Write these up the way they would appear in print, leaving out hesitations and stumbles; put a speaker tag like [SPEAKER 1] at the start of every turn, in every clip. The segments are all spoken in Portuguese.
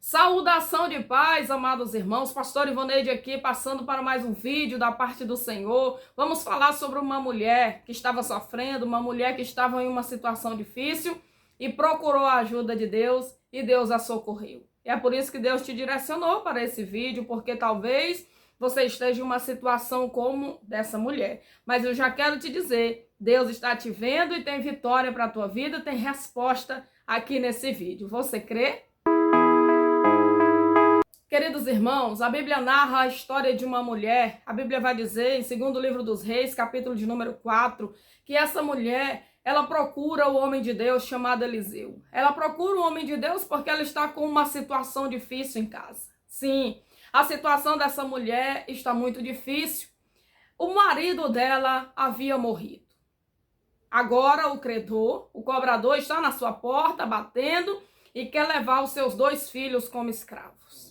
[SPEAKER 1] Saudação de paz, amados irmãos, pastor Ivoneide aqui, passando para mais um vídeo da parte do Senhor. Vamos falar sobre uma mulher que estava sofrendo, uma mulher que estava em uma situação difícil e procurou a ajuda de Deus e Deus a socorreu. É por isso que Deus te direcionou para esse vídeo, porque talvez você esteja em uma situação como dessa mulher. Mas eu já quero te dizer, Deus está te vendo e tem vitória para a tua vida, tem resposta aqui nesse vídeo. Você crê? Queridos irmãos, a Bíblia narra a história de uma mulher. A Bíblia vai dizer, em 2º livro dos Reis, capítulo de número 4, que essa mulher, ela procura o homem de Deus chamado Eliseu. Ela procura o homem de Deus porque ela está com uma situação difícil em casa. Sim, a situação dessa mulher está muito difícil. O marido dela havia morrido. Agora o credor, o cobrador, está na sua porta batendo e quer levar os seus 2 filhos como escravos.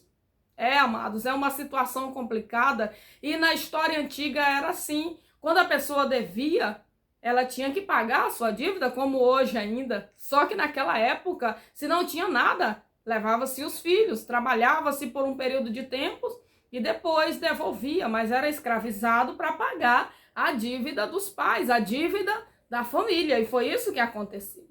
[SPEAKER 1] Amados, é uma situação complicada e na história antiga era assim. Quando a pessoa devia, ela tinha que pagar a sua dívida, como hoje ainda. Só que naquela época, se não tinha nada, levava-se os filhos, trabalhava-se por um período de tempo e depois devolvia, mas era escravizado para pagar a dívida dos pais, a dívida da família. E foi isso que aconteceu.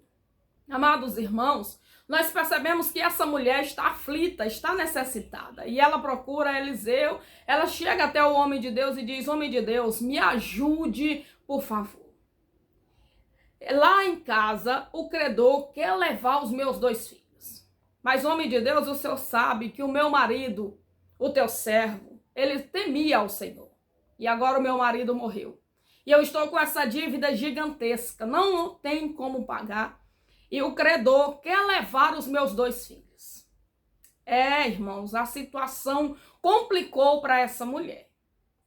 [SPEAKER 1] Amados irmãos, nós percebemos que essa mulher está aflita, está necessitada. E ela procura Eliseu, ela chega até o homem de Deus e diz: homem de Deus, me ajude, por favor. Lá em casa, o credor quer levar os meus 2 filhos. Mas, homem de Deus, o Senhor sabe que o meu marido, o teu servo, ele temia ao Senhor. E agora o meu marido morreu. E eu estou com essa dívida gigantesca, não tem como pagar. E o credor quer levar os meus 2 filhos. Irmãos, a situação complicou para essa mulher.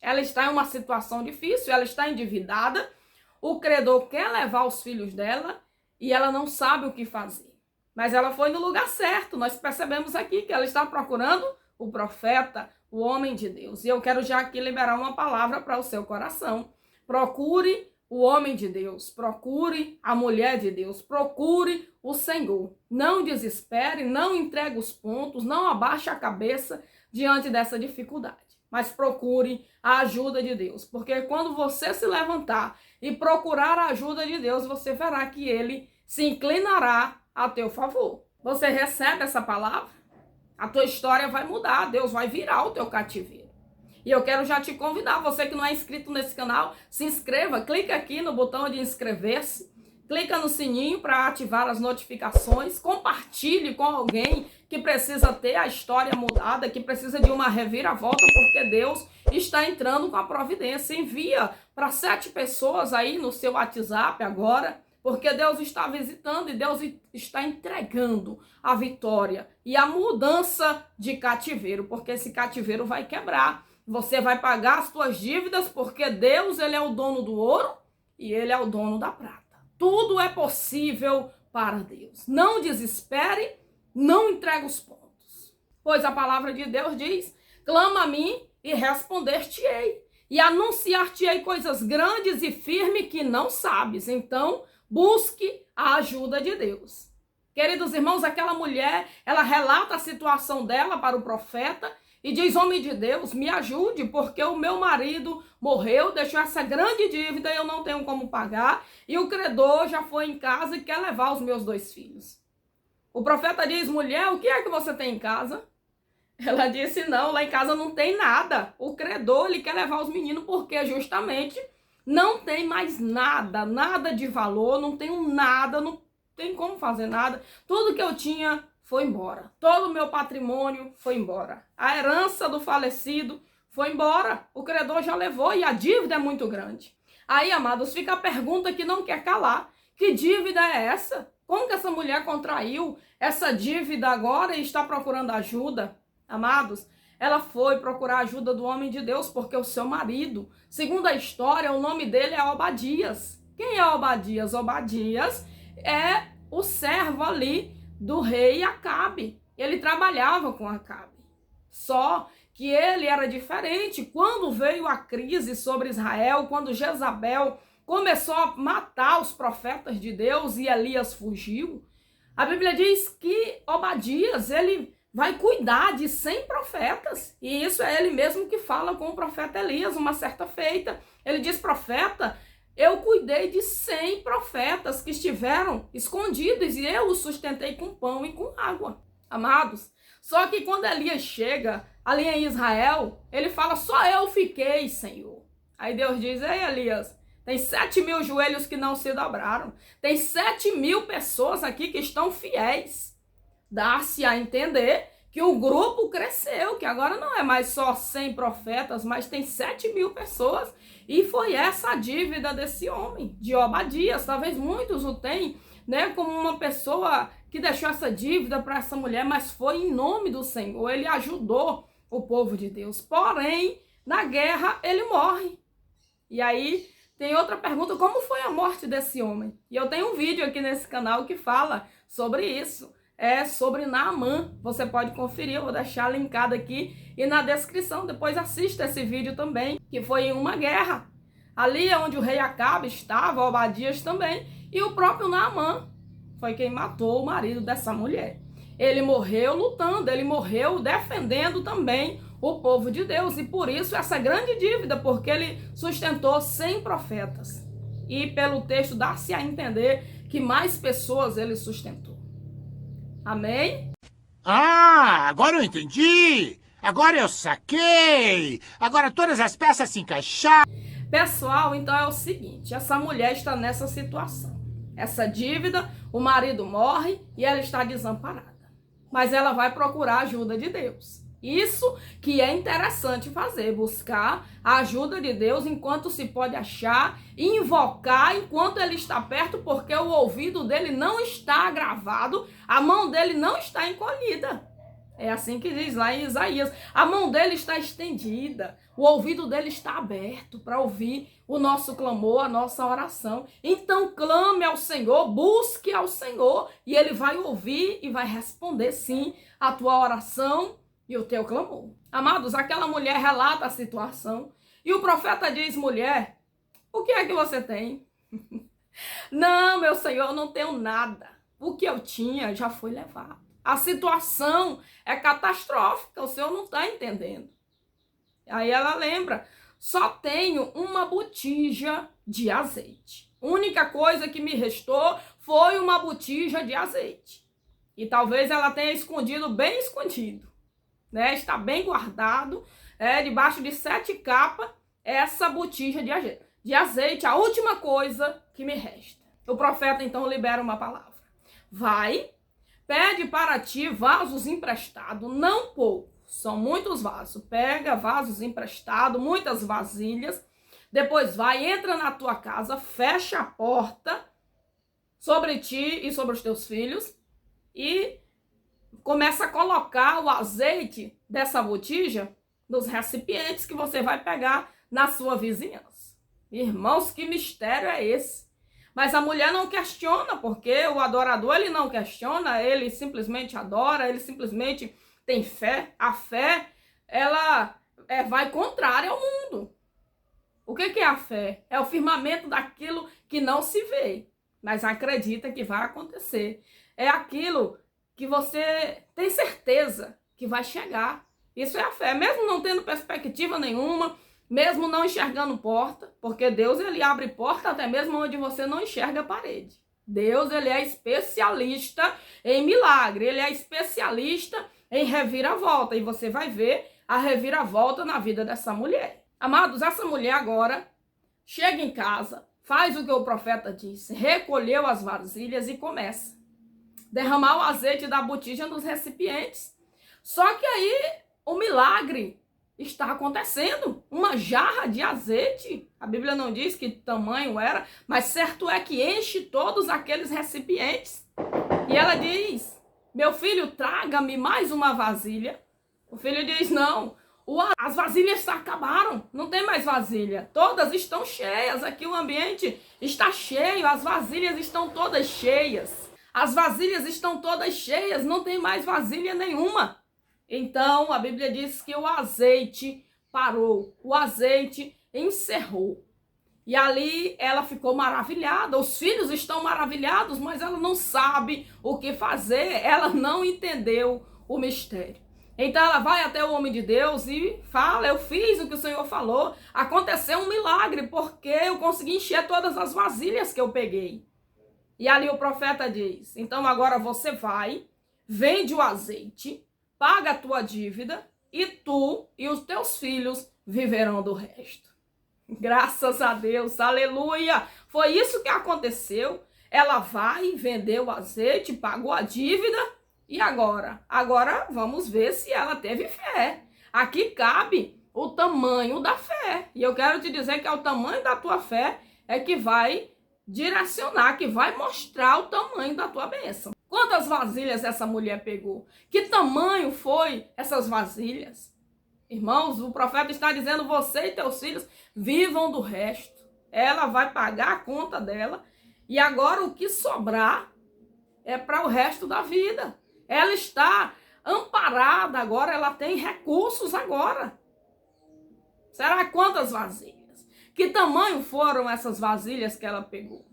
[SPEAKER 1] Ela está em uma situação difícil, ela está endividada. O credor quer levar os filhos dela e ela não sabe o que fazer. Mas ela foi no lugar certo. Nós percebemos aqui que ela está procurando o profeta, o homem de Deus. E eu quero já aqui liberar uma palavra para o seu coração. Procure o homem de Deus, procure a mulher de Deus, procure o Senhor. Não desespere, não entregue os pontos, não abaixe a cabeça diante dessa dificuldade. Mas procure a ajuda de Deus, porque quando você se levantar e procurar a ajuda de Deus, você verá que Ele se inclinará a teu favor. Você recebe essa palavra? A tua história vai mudar, Deus vai virar o teu cativeiro. E eu quero já te convidar, você que não é inscrito nesse canal, se inscreva, clica aqui no botão de inscrever-se, clica no sininho para ativar as notificações, compartilhe com alguém que precisa ter a história mudada, que precisa de uma reviravolta, porque Deus está entrando com a providência. Envia para 7 pessoas aí no seu WhatsApp agora, porque Deus está visitando e Deus está entregando a vitória e a mudança de cativeiro, porque esse cativeiro vai quebrar. Você vai pagar as suas dívidas, porque Deus, Ele é o dono do ouro e Ele é o dono da prata. Tudo é possível para Deus. Não desespere, não entregue os pontos. Pois a palavra de Deus diz: clama a mim e responder-te-ei. E anunciar-te-ei coisas grandes e firmes que não sabes. Então, busque a ajuda de Deus. Queridos irmãos, aquela mulher, ela relata a situação dela para o profeta e diz: homem de Deus, me ajude, porque o meu marido morreu, deixou essa grande dívida e eu não tenho como pagar. E o credor já foi em casa e quer levar os meus 2 filhos. O profeta diz: mulher, o que é que você tem em casa? Ela disse: não, lá em casa não tem nada. O credor, ele quer levar os meninos porque justamente não tem mais nada, nada de valor, não tenho nada, não tem como fazer nada. Tudo que eu tinha foi embora. Todo o meu patrimônio foi embora. A herança do falecido foi embora. O credor já levou e a dívida é muito grande. Aí, amados, fica a pergunta que não quer calar. Que dívida é essa? Como que essa mulher contraiu essa dívida agora e está procurando ajuda? Amados, ela foi procurar ajuda do homem de Deus porque o seu marido, segundo a história, o nome dele é Obadias. Quem é Obadias? Obadias é o servo ali do rei Acabe. Ele trabalhava com Acabe. Só que ele era diferente. Quando veio a crise sobre Israel, quando Jezabel começou a matar os profetas de Deus e Elias fugiu, a Bíblia diz que Obadias, ele vai cuidar de 100 profetas. E isso é ele mesmo que fala com o profeta Elias, uma certa feita. Ele diz: profeta, eu cuidei de 100 profetas que estiveram escondidos e eu os sustentei com pão e com água. Amados, só que quando Elias chega ali em Israel, ele fala: só eu fiquei, Senhor. Aí Deus diz: ei, Elias, tem 7.000 joelhos que não se dobraram. Tem 7.000 pessoas aqui que estão fiéis. Dá-se a entender que o grupo cresceu, que agora não é mais só 100 profetas, mas tem 7.000 pessoas. E foi essa a dívida desse homem, de Obadias. Talvez muitos o tenham, né, como uma pessoa que deixou essa dívida para essa mulher, mas foi em nome do Senhor. Ele ajudou o povo de Deus. Porém, na guerra, ele morre. E aí, tem outra pergunta: como foi a morte desse homem? E eu tenho um vídeo aqui nesse canal que fala sobre isso. É sobre Naamã. Você pode conferir, eu vou deixar linkado aqui e na descrição. Depois assista esse vídeo também, que foi em uma guerra. Ali é onde o rei Acabe estava, Obadias também, e o próprio Naamã foi quem matou o marido dessa mulher. Ele morreu lutando, ele morreu defendendo também o povo de Deus. E por isso essa grande dívida, porque ele sustentou 100 profetas. E pelo texto dá-se a entender que mais pessoas ele sustentou. Amém?
[SPEAKER 2] Ah, agora eu entendi! Agora eu saquei! Agora todas as peças se encaixaram!
[SPEAKER 1] Pessoal, então é o seguinte: essa mulher está nessa situação. Essa dívida, o marido morre e ela está desamparada. Mas ela vai procurar a ajuda de Deus. Isso que é interessante fazer, buscar a ajuda de Deus enquanto se pode achar, invocar enquanto ele está perto, porque o ouvido dele não está agravado, a mão dele não está encolhida. É assim que diz lá em Isaías: a mão dele está estendida, o ouvido dele está aberto para ouvir o nosso clamor, a nossa oração. Então clame ao Senhor, busque ao Senhor, e ele vai ouvir e vai responder sim a tua oração e o teu clamor. Amados, aquela mulher relata a situação e o profeta diz: mulher, o que é que você tem? Não, meu Senhor, eu não tenho nada. O que eu tinha já foi levado. A situação é catastrófica, o Senhor não está entendendo. Aí ela lembra: só tenho uma botija de azeite. A única coisa que me restou foi uma botija de azeite. E talvez ela tenha escondido, bem escondido, né? Está bem guardado, debaixo de 7 capas, essa botija de azeite, a última coisa que me resta. O profeta então libera uma palavra: vai, pede para ti vasos emprestados, não pouco, são muitos vasos. Pega vasos emprestados, muitas vasilhas. Depois vai, entra na tua casa, fecha a porta sobre ti e sobre os teus filhos e começa a colocar o azeite dessa botija nos recipientes que você vai pegar na sua vizinhança. Irmãos, que mistério é esse? Mas a mulher não questiona, porque o adorador ele não questiona, ele simplesmente adora, ele simplesmente tem fé. A fé, ela vai contrária ao mundo. O que é a fé? É o firmamento daquilo que não se vê, mas acredita que vai acontecer. É aquilo que você tem certeza que vai chegar. Isso é a fé, mesmo não tendo perspectiva nenhuma, mesmo não enxergando porta, porque Deus ele abre porta até mesmo onde você não enxerga a parede. Deus ele é especialista em milagre, ele é especialista em reviravolta, e você vai ver a reviravolta na vida dessa mulher. Amados, essa mulher agora chega em casa, faz o que o profeta disse, recolheu as vasilhas e começa a derramar o azeite da botija nos recipientes. Só que aí o milagre está acontecendo. Uma jarra de azeite, a Bíblia não diz que tamanho era, mas certo é que enche todos aqueles recipientes. E ela diz: meu filho, traga-me mais uma vasilha. O filho diz: não, as vasilhas se acabaram, não tem mais vasilha, todas estão cheias, aqui o ambiente está cheio, as vasilhas estão todas cheias. As vasilhas estão todas cheias, não tem mais vasilha nenhuma. Então, a Bíblia diz que o azeite parou, o azeite encerrou. E ali ela ficou maravilhada, os filhos estão maravilhados, mas ela não sabe o que fazer, ela não entendeu o mistério. Então ela vai até o homem de Deus e fala, eu fiz o que o Senhor falou, aconteceu um milagre, porque eu consegui encher todas as vasilhas que eu peguei. E ali o profeta diz, então agora você vai, vende o azeite, paga a tua dívida, e tu e os teus filhos viverão do resto. Graças a Deus, aleluia! Foi isso que aconteceu. Ela vai, vendeu o azeite, pagou a dívida. E agora? Agora vamos ver se ela teve fé. Aqui cabe o tamanho da fé. E eu quero te dizer que é o tamanho da tua fé é que vai direcionar, que vai mostrar o tamanho da tua bênção. Quantas vasilhas essa mulher pegou? Que tamanho foi essas vasilhas? Irmãos, o profeta está dizendo, você e teus filhos vivam do resto. Ela vai pagar a conta dela. E agora o que sobrar é para o resto da vida. Ela está amparada agora, ela tem recursos agora. Será quantas vasilhas? Que tamanho foram essas vasilhas que ela pegou?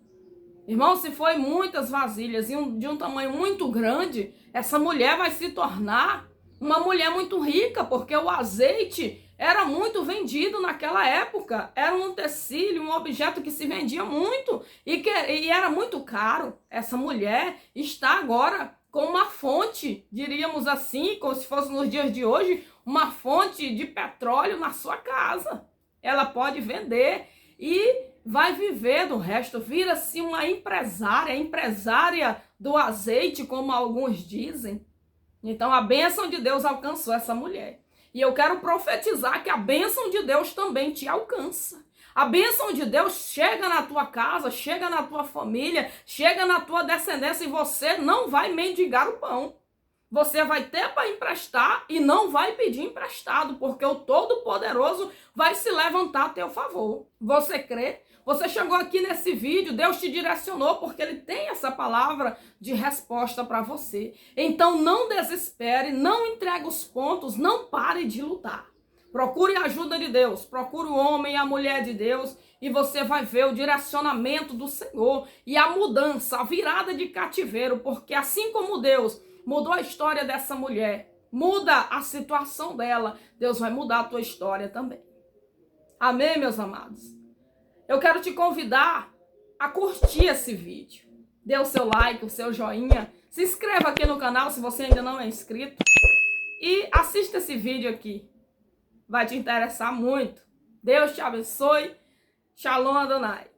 [SPEAKER 1] Irmão, se foi muitas vasilhas e de um tamanho muito grande, essa mulher vai se tornar uma mulher muito rica, porque o azeite era muito vendido naquela época. Era um utensílio, um objeto que se vendia muito e era muito caro. Essa mulher está agora com uma fonte, diríamos assim, como se fosse nos dias de hoje, uma fonte de petróleo na sua casa. Ela pode vender e vai viver do resto, vira-se uma empresária do azeite, como alguns dizem. Então a bênção de Deus alcançou essa mulher. E eu quero profetizar que a bênção de Deus também te alcança. A bênção de Deus chega na tua casa, chega na tua família, chega na tua descendência e você não vai mendigar o pão. Você vai ter para emprestar e não vai pedir emprestado, porque o Todo-Poderoso vai se levantar a teu favor. Você crê? Você chegou aqui nesse vídeo, Deus te direcionou porque Ele tem essa palavra de resposta para você. Então não desespere, não entregue os pontos, não pare de lutar. Procure a ajuda de Deus, procure o homem e a mulher de Deus e você vai ver o direcionamento do Senhor e a mudança, a virada de cativeiro, porque assim como Deus mudou a história dessa mulher, muda a situação dela, Deus vai mudar a tua história também. Amém, meus amados? Eu quero te convidar a curtir esse vídeo. Dê o seu like, o seu joinha. Se inscreva aqui no canal se você ainda não é inscrito. E assista esse vídeo aqui. Vai te interessar muito. Deus te abençoe. Shalom Adonai.